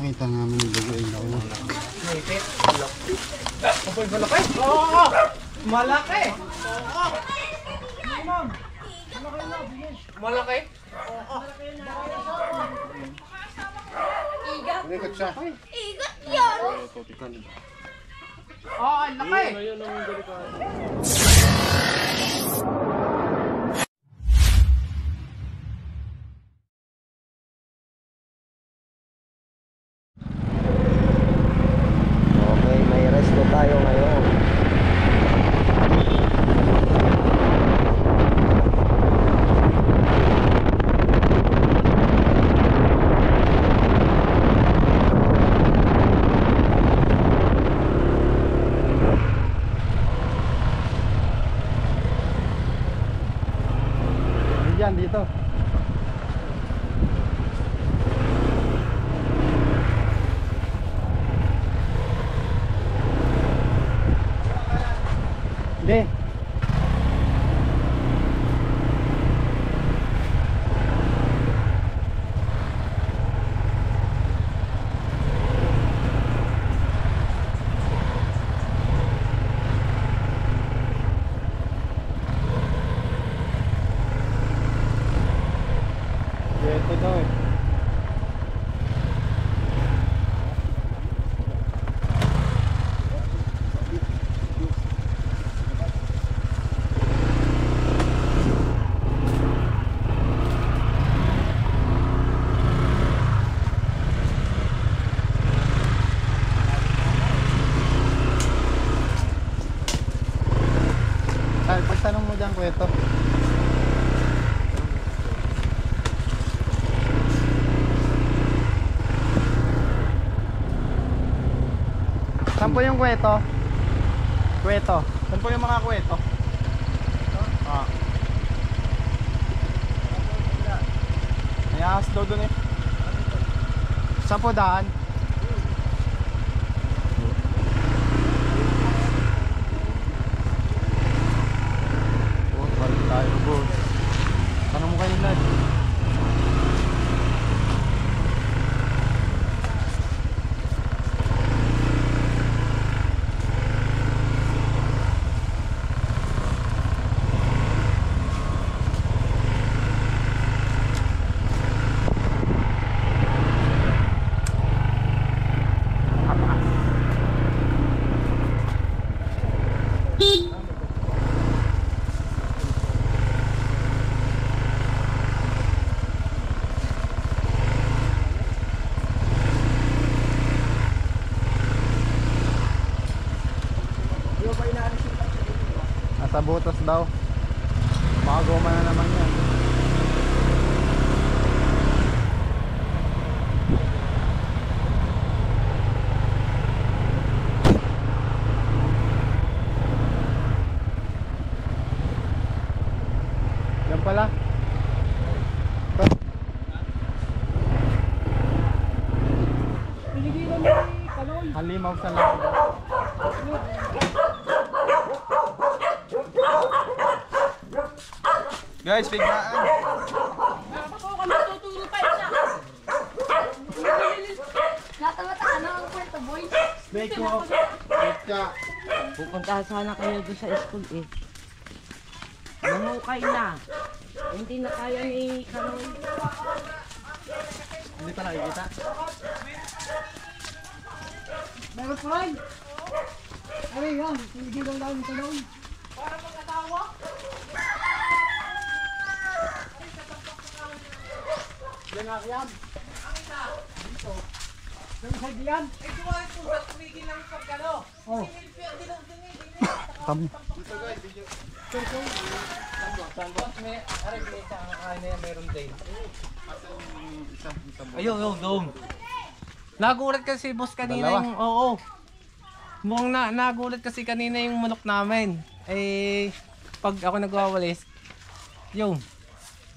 Nakita namin yung dugo ay lawa. Nipit. Apoy malaki? Oo! Malaki! Oo! Malaki? Oo! Igat. Ikat siya. Igat yan. Oo, ang laki! Okay, may resto tayo ngayon. Diyan, dito. Hindi. Ito daw eh. Pagtanong mo dyan, kwento. Saan po yung kweto? Kweto. Saan po yung mga kweto? Ah. May ahas daw dun eh. Saan po daan? Oh, balik tayo boss. Tanong mo kayo lad. Nasa butas daw. Baka goma na naman yan. Yan pala. Ito. Halimaw sa lang. Guys, biglaan. Ako ka matuturo pa siya. Natamata ano ang kwento, boy? Snake mo. Snake ka. Pupunta sana kayo doon sa school eh. Mamukay na. Hindi na kaya ni Kanoy. Hindi pa nakikita. Meron pa rin! Ay, yan! Hindi lang namin ito noon. Para mag-atawa? Yan nga yan. Ang isa? Dito. Yung side yan? Ay, duwa ito. Tumigil lang pagkano. Oh. Kami. Meron din. Ayun, doon. Nagulat kasi boss kanina yung, oo. Mukhang nagulat kasi kanina yung manok namin. Eh, pag ako nagwawalis, yung.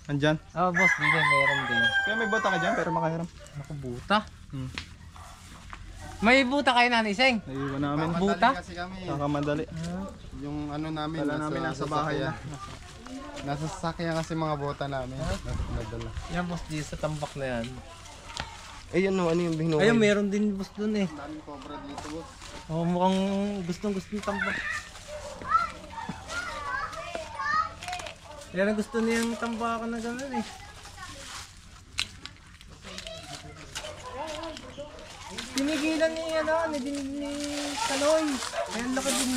Andyan? Oh, boss, dito meron din. Kaya may bota ka dyan pero makahiram. Naku, buta. May buta kayo na ni Seng? Naiiwan namin. Buta? Kasi kami. Nakamadali. Yung ano namin, nasa bahay na. Nasa sasakyan kasi mga bota namin. Nadala. Yan boss, dito sa tambak na yan. Ayun no, ano yung binuhay? Ayun, meron din boss dun eh. Daming cobra dito, boss. Oh, mukhang gustong-gustong tambak. Yan ang gusto niyang tambakan na gano'n eh. Tinigilan ni ni Kaloy. Ayan laki din.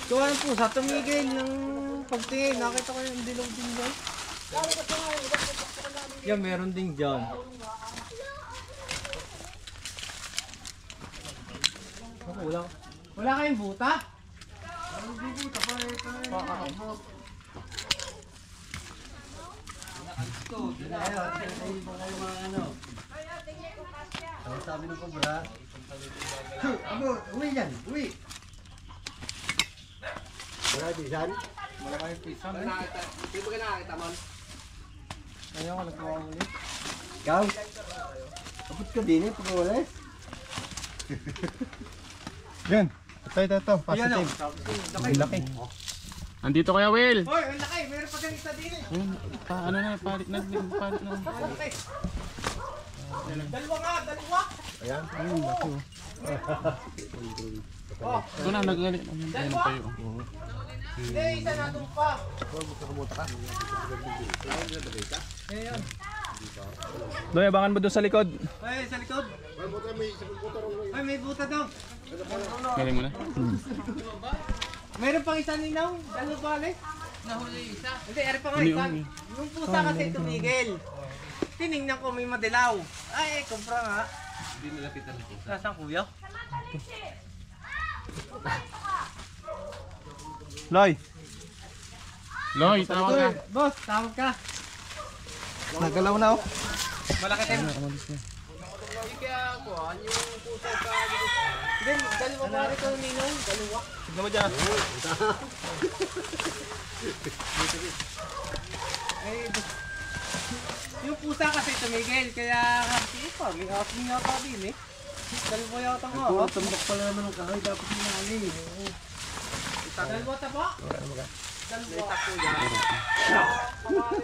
Kuha po sa tumigil ng pagtingin. Nakita ko yung dilaw din dyan. Yan, meron din dyan. Wala kayong buta? Sabi ng kubra. Abo, uwi yan, uwi. Wala di san? Malaking pisan. Ayaw ko, nagkuha ulit. Ikaw? Abot ka din eh, pag-uwalis. Yan. Ito. Positive. Ang laki. Andito kaya, Will. Hoy, ang laki! Meron pa ganito din eh! Ano na, palit na. Malaki. Dalawa nga, dalawa! Ayan. Ayun, laki. Oh, Ito na, nagalit. dalawa! Hindi, isa na doon pa. Ayan. Doy, abangan mo doon sa likod. Ay, sa likod. Ay, may buta daw. Galing mo na. Meron pang isa ninaw. Dalawa balik. Nahuli isa. Hindi, eri pa nga isa. Yung pusa kasi tumigil. Tinignan ko may madilaw. Ay, kumpra nga. Hindi nilapitan ng pusa. Nasaan kuya? Loy, tawag ka. Boss, tawag ka. Nagalaw na, oh. Malaki din. Hindi, dalawa pa rin ito ninong. Dalawa. Tignan mo dyan. Ay, yung pusa kasi tumigil, kaya kasi may asin yata din eh. Dalawa yata nga. Puro tambak pala naman ang kahoy, dapat hinali. Dalawa taba? Dalawa.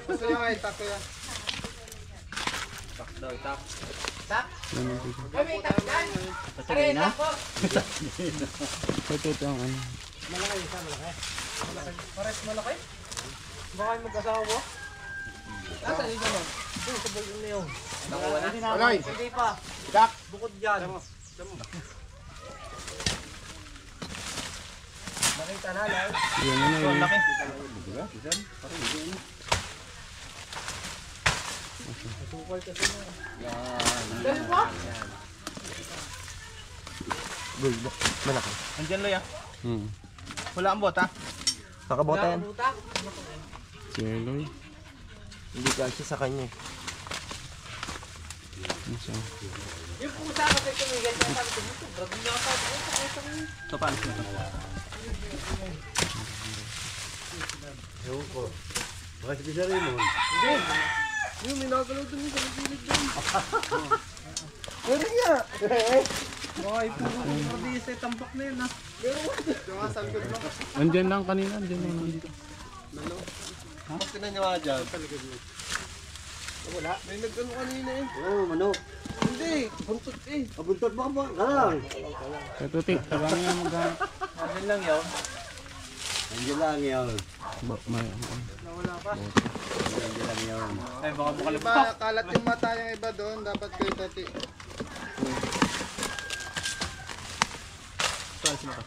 Gusto nyo nga itak ko yan. Tak? Ay, may tak yan. Aray, tak po. Ito ang ano. Malaki isa, malaki. Pares malaki? Baka yung mag-asawa? Asan isa mo? Yung sa bulong na yun. Nakuha na? Aloy! Hindi pa. Itak! Bukod dyan. Nakita na lang. Yan na So, ang laki. Dalawa? Malaki. Andyan, Loy, ah. Wala ang bota. Nakabota yan. Buta? Loy. Hindi kasi sa kanya. Yung pusa kasi tumigil. Kaya sabi ko, ito, grabe niya pa. Ito pa. Ewan ko. Baka sabi sa rin mo. Yung minagalaw dun sa gilid dun. Meron nga! Ay, puro prodise, tampak na yun ha. Andyan lang kanina. Andyan lang nandito. Bakit tinanyawa dyan? Wala. May nagano kanina eh. Oo, manok. Hindi. Buntot eh. Abuntot ba ba? Galang! Ito, Tik. Tabang nga mag-ano. Andun lang yun. Andiyan lang yun. Nawala pa. Andiyan lang yun. Ay, baka bukalap Iba, kalat yung mata yung iba doon. Dapat kayo tati. Ito, alis mo ka.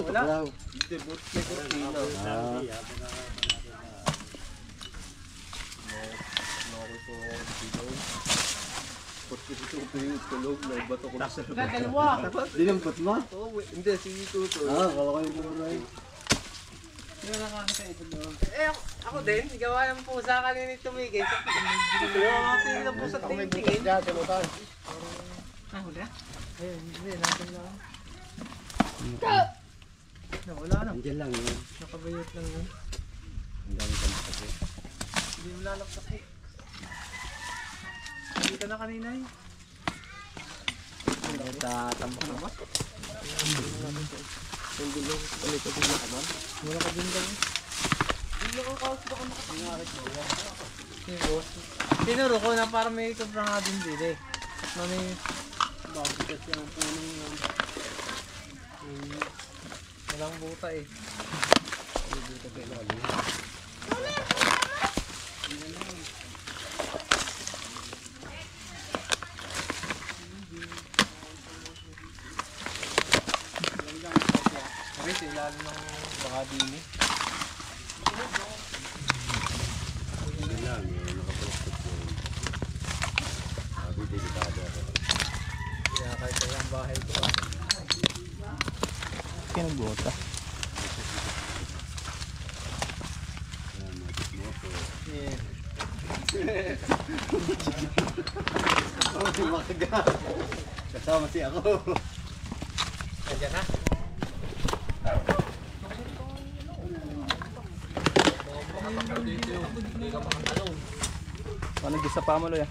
Wala. dalawa. Dinampot mo? Hindi, si Tuto. Ah, kala ko yung buray. Ako din, gawa ng pusa kanina tumigil. Gawa natin ng pusa tingin. Huli? Ayun, hindi, natin lang. Wala na, Andiyan lang yun. nakabayot lang yun. Ang dami ka makasya. Hindi mo lalaksak eh. Hindi ka na kanina eh. Tatambak na ba? Wala ka din daw. Tinuro ko na para may sobrang nga din dito eh. At na may babigat yung punong yun. Walang buta eh. Buta kayo lalo. Wait, ilalim ng baka din eh. Kaya kahit sa yung bahay ko. Kaya nagbota. Yeah. Oh, makaga. Kasama si ako. Nandiyan na. Paano gisa pa mo lo ya?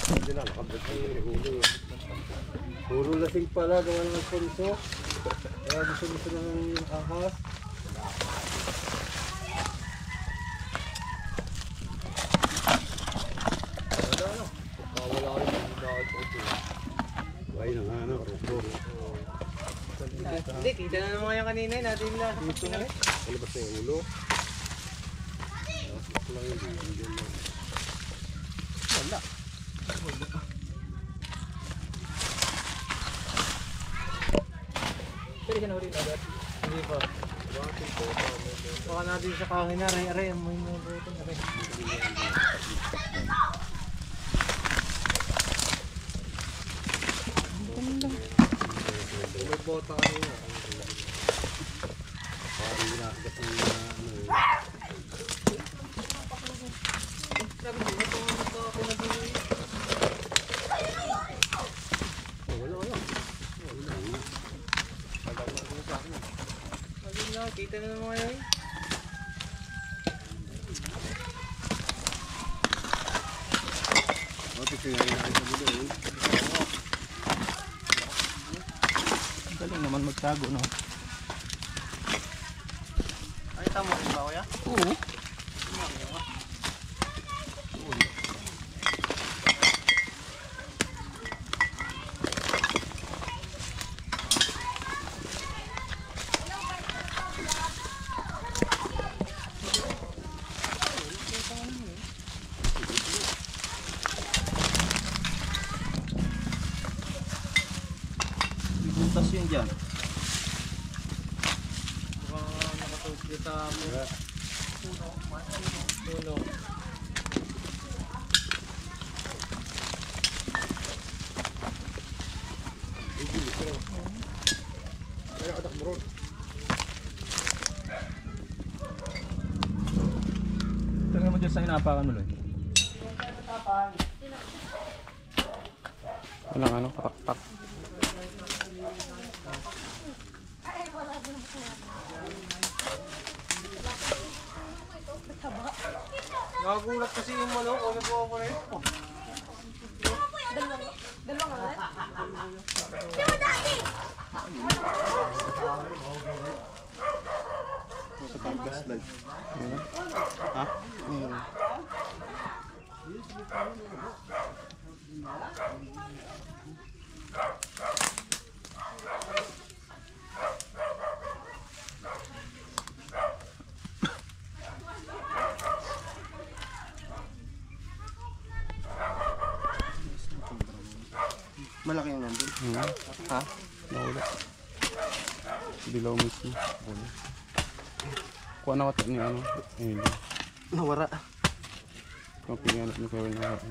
Hindi na, nakabot yung ulo. Puro lasing pala, gawa ng alfonso. Kaya gusto ng ahas. Ay, na nga, ano, roko. Hindi, kita na naman yung kanina. Natin na. Dito na rin. Palabas na yung ulo. Nakasok lang yun. Hindi na. Wala. Pwede ka na ulit agad. Hindi pa. Baka natin sa kahoy na. Aray, amoy mo buto na rin. May bota kanina. Parang ginagagat ng ano eh. Sabi ko, ito ang pinag-uwi. Wala. Kita na naman ngayon. Ito kaya nakita mo doon. Galing naman magtago, no? Ay, tama rin ba, kuya? Oo. Butas yun dyan. Baka nakatulog dito sa puno. Tingnan mo dyan sa inapakan mo, Loy. Walang ano, katak-tak. Nakagulat kasi yung manok. Ano po ako rin? Dalawang ulit? Sa panggas lang. Ha? Hmm. Malaki yung nandun. Ha? Nawala. Dilaw mismo. Wala. Kuha na ka ni ano? Ayun. Nawara. Kung pinganap ni Kevin na ako.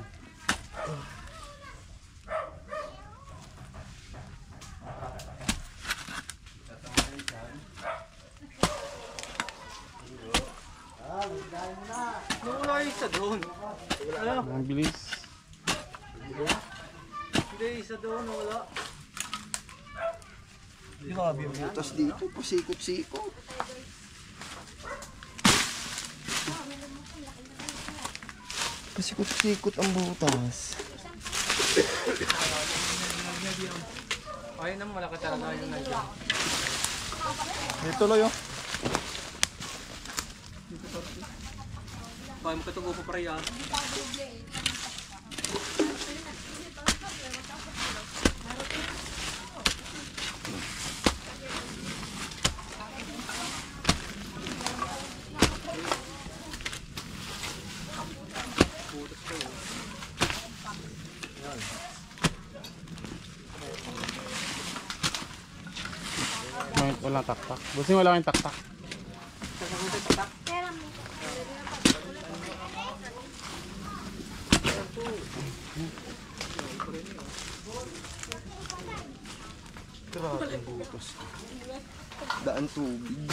Nawala yung isa doon. Ano? Ang bilis. Hindi, isa doon. Nawala. Grabe yung butas dito. Pasikot-sikot. Sikot-sikot ang butas. Ayun naman, malaki talaga yung nandiyan. May tuloy oh. Kaya mo katugo pa pa yan. Wala taktak. Busing wala kayong taktak. Grabe ang butas. Daan tubig.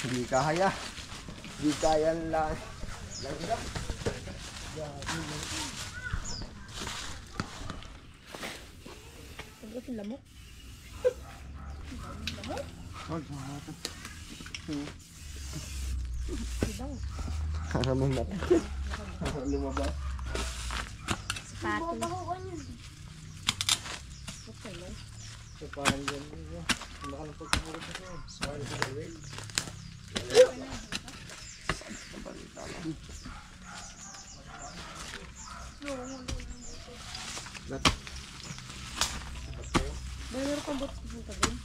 Hindi kaya. Hindi kaya lang. Langgam. Pagkat yung lamok. Huwag mahatap. Ibang. Haramang natin. Lumabas. Sapatos. So parang yan. Baka nang pagkakulog na siya. Sorry for the wait. Meron kang bots pupunta doon?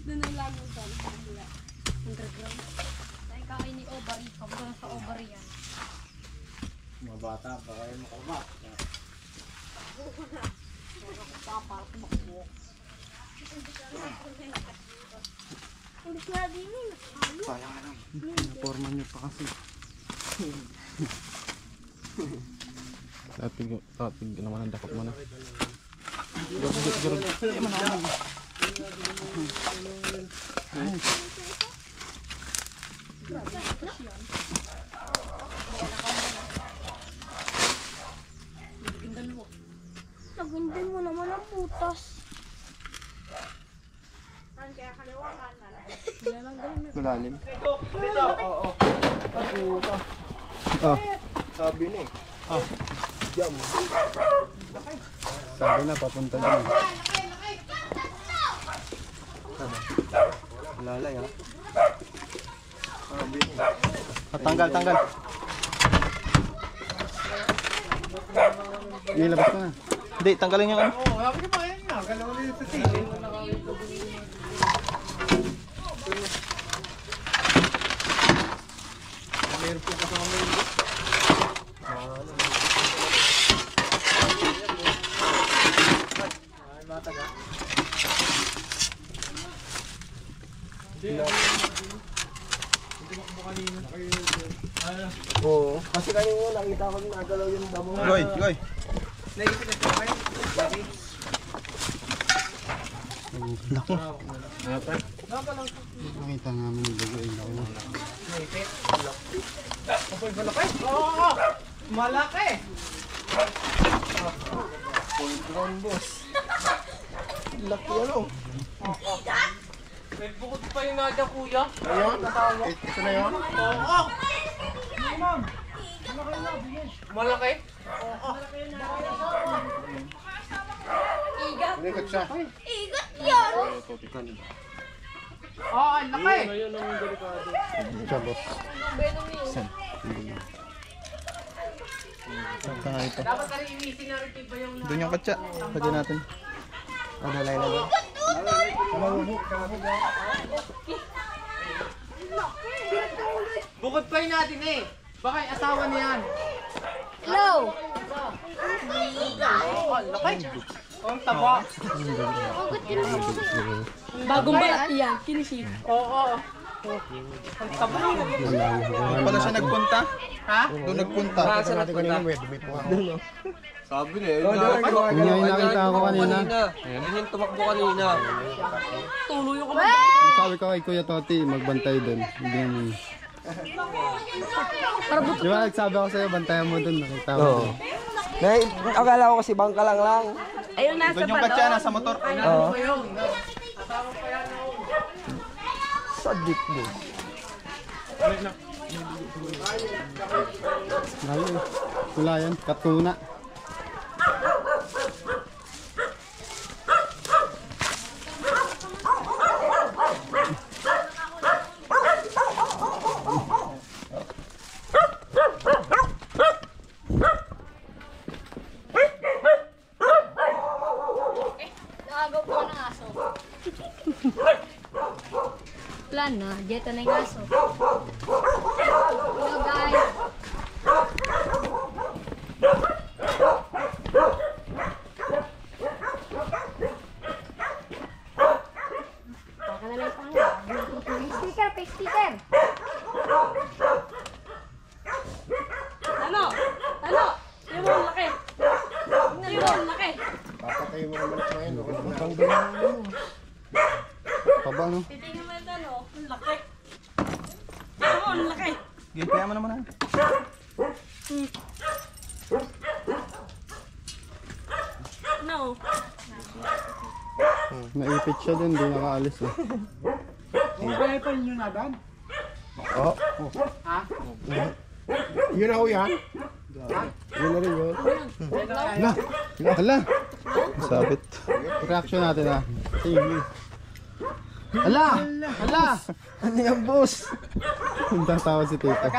Doon ang lagi sa underground. Dahil kakain ni Ovary. Kapag sa Ovary yan. Mga bata pa kayo makalma. Para tumakbo. Ulit nga din yun. Pala ka lang. Naporma niyo pa kasi. Tatig naman ang dakot mo na. Nagindin mo naman ang putas. Malalim. Sabi na eh. Diyan mo. Sabi na papunta dyan. Lalay ha. Sabi na. Tanggal, tanggal. Ilabas ka na. Hindi, tanggalin yung ano. Oo, sabi ko pa yan na. Galaw ulit sa sili. Meron po kasama mo yun. Oo. Kasi kanina nakita ko nagalaw yung damo. Goy, goy. Naisip na siya kayo? Laki. Nakita namin yung bago yung damo. Naisip? Apoy malaki? Oo! Malaki! Full ground boss. Laki ano. May bukod pa yung nada kuya. Ayun? Ito na yun? Oo! Ma'am! Ano kayo na? Bigyan. Malaki? Ikat siya. Igat yan! Oo, ang laki! Siya, boss. Saan ka nga ito? Dapat ka rin imisin na rin ba yung... Doon yung katsa. Lagyan natin. Dalay na doon. Bukod pa yun natin eh. Baka yung asawa niyan. Hello! Oo, ang laki. Oh, ang taba. Bagong balat yan, kinisip. Oo. Ang taba. Doon pala siya nagpunta. Ha? Doon nagpunta. Sabi na, yun Yun yung nakita ko kanina. Yun yung tumakbo kanina. Sabi ko kay Kuya Toti, magbantay doon. Hindi naman. Di ba nagsabi ako sa'yo, bantayan mo doon. Nakita ko. Akala ko kasi bangka lang. Ayun, nasa Doon yung katsa, nasa motor. Oo. Sadik mo. Lalo eh. Wala yan, katuna. Nakagaw po ng aso. Plan na, dito na yung aso. Hello guys. Baka na lang pang sticker, fake sticker. Ano? Ano? Yung mo, laki. Yung mo, laki. Paba no? Titingin mo ito, no? Ang laki. Yung mo, ang laki. Kaya mo naman ha. No. Naipit siya dun, di nakaalis eh. Yun ako yan. Yun na rin yun. Hala! Sabit. Reaction natin ha. Sige. Hala! Hala! Ano yan, boss? Ang tatawa si Tita.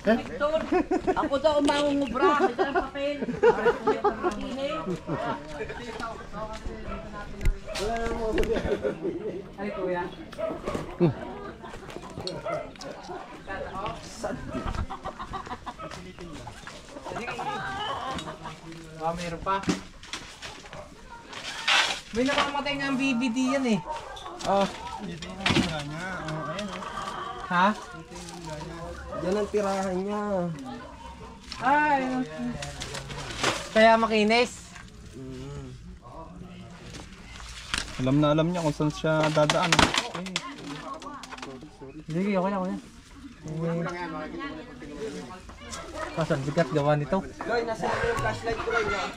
Victor, ako daw mangungubra. Ito ang papel. Ay, kuya. Meron pa. May nakamatay nga ang BBD yan eh. Oh. Dito yung nga niya. Oh, ayan oh. Ha? Yan ang tirahan niya. Ay. Kaya makinis. Alam na alam niya kung saan siya dadaan. Sige, okay na, kuya. Kasan, bigat gawa nito. Loy, nasa yung flashlight ko lang yan.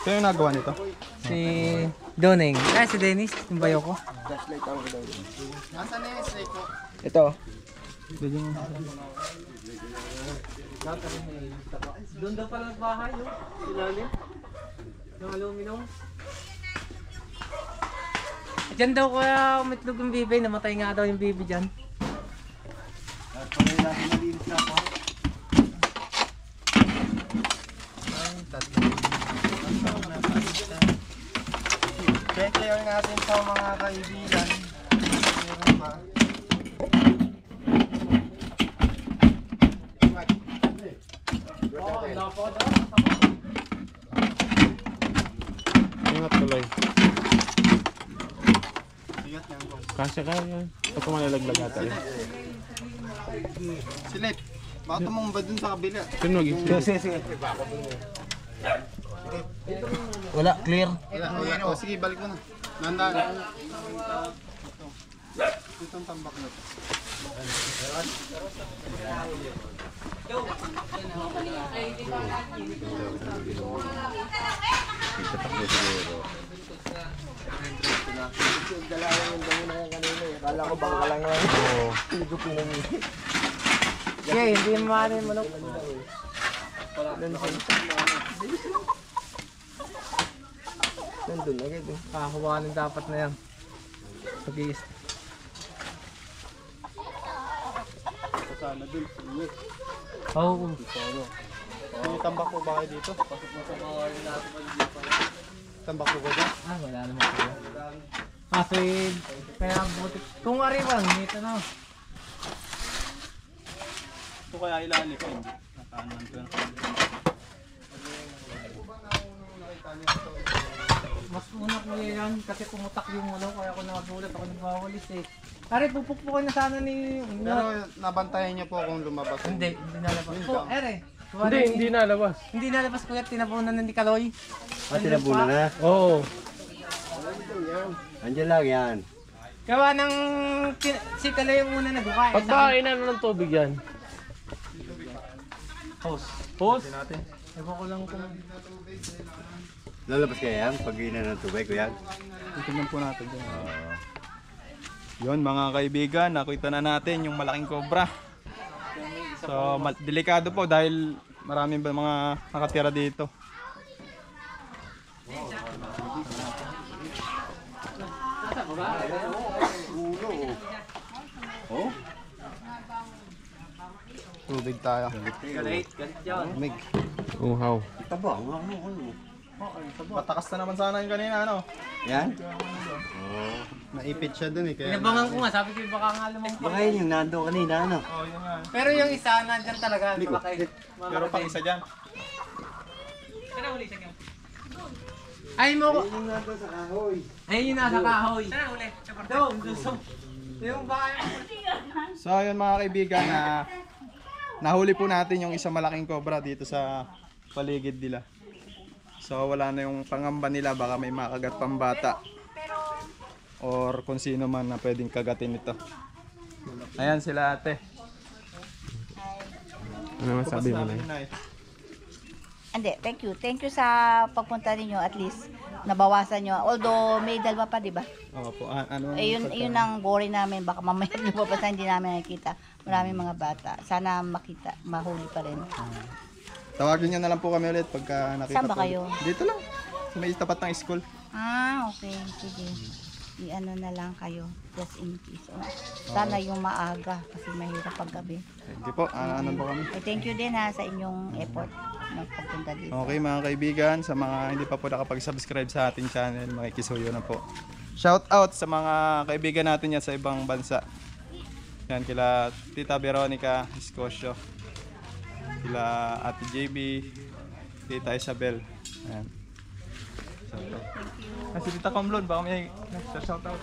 Sino yung nagawa nito? Si Doneng. Ay, si Dennis. Yung bayo ko. Flashlight ako daw. Nasaan na yung snake ko? Ito. Doon daw pala bahay, no? Ilalim. Yung aluminum. Diyan daw kaya umitlog yung bibi. Namatay nga daw yung bibi dyan. Check lang natin sa mga kaibigan. Meron ba? Ingat tuloy. Ingat yan, boss. Kasya ka yan. Ito malalaglag ata yun. Silip, baka tumumba dun sa kabila. Sino mag-isip? Sige. Wala, clear. Wala. O sige, balik mo na. Nandaan. Ito ang tambak na to. Yung dalawang yung damo na yan kanina eh. Akala ko baka lang lang. Oo. Hindi ko pinamili. Okay, hindi maaari manok. Nandun agad eh. Kakakuhanin dapat na yan. Pag-iis. Sana dun. Uwi. Oo. May tambak po ba kayo dito? Tambak po ba dyan? Ah, wala naman po. Kasi, kaya buti. Kung ariwan, dito na. Ito kaya ilalim ko. Nakaanan ko yan. Mas una ko yan kasi pumutak yung ano, kaya ako nakagulat, ako nagwawalis eh. Pare, pupukpukin na sana ni... Pero nabantayan niyo po kung lumabas. Hindi nalabas. Po, ere. Hindi nalabas. Hindi nalabas kuya, tinabunan na ni Kaloy. Tinabunan na? Oo. Andiyan lang yan. Gawa ng... Si Kaloy yung una nagbuka. Pagkain na ng tubig yan. Hose. Hose? Ewan ko lang kung... Lalabas kaya yan pag ina ng tubig ko yan? Tingnan po natin dyan. Yun mga kaibigan, nakita na natin yung malaking cobra. So delikado po dahil maraming mga nakatira dito. Tubig tayo. Galit yun. Tubig. Uhaw. Taba, ano? Matakas na naman sana yung kanina ano. Yan? Naipit siya dun eh. Kaya Inabangan ko nga, sabi ko baka nga lumang Baka yun yung nando kanina, ano? Oh, yun nga. Pero yung isa, nandyan talaga. Malaki. Pero pang isa dyan. Ay mo ko. Yung nando sa kahoy. Ayun yung nasa kahoy. Sana uli. Doon, doon. Yung bahay. So ayun mga kaibigan na nahuli po natin yung isang malaking cobra dito sa paligid nila. So wala na yung pangamba nila, baka may makagat pang bata or kung sino man na pwedeng kagatin ito. Ayan sila ate. Ano masabi mo na? Hindi, thank you. Thank you sa pagpunta ninyo. At least, nabawasan nyo. Although, may dalawa pa, di ba? Opo, ano? Eh, yun ang worry namin. Baka mamaya lumabas na hindi namin nakikita. Maraming mga bata. Sana makita, mahuli pa rin. Tawagin niyo na lang po kami ulit pagka nakita Saan ba po. kayo? Dito lang. Sa may tapat ng school. Ah, okay. Sige. I-ano na lang kayo. Just in case. Oh. Sana yung maaga. Kasi mahirap pag gabi. Hindi po, ano po kami. Eh, thank you din sa inyong effort na pagpunta dito. Okay mga kaibigan, sa mga hindi pa po nakapag-subscribe sa ating channel, makikisuyo na po. Shout out sa mga kaibigan natin yan sa ibang bansa. Yan kila Tita Veronica Escosio, kila Ate JB, Tita Isabel. Ayan. Si Tita Comlon, baka may shout out.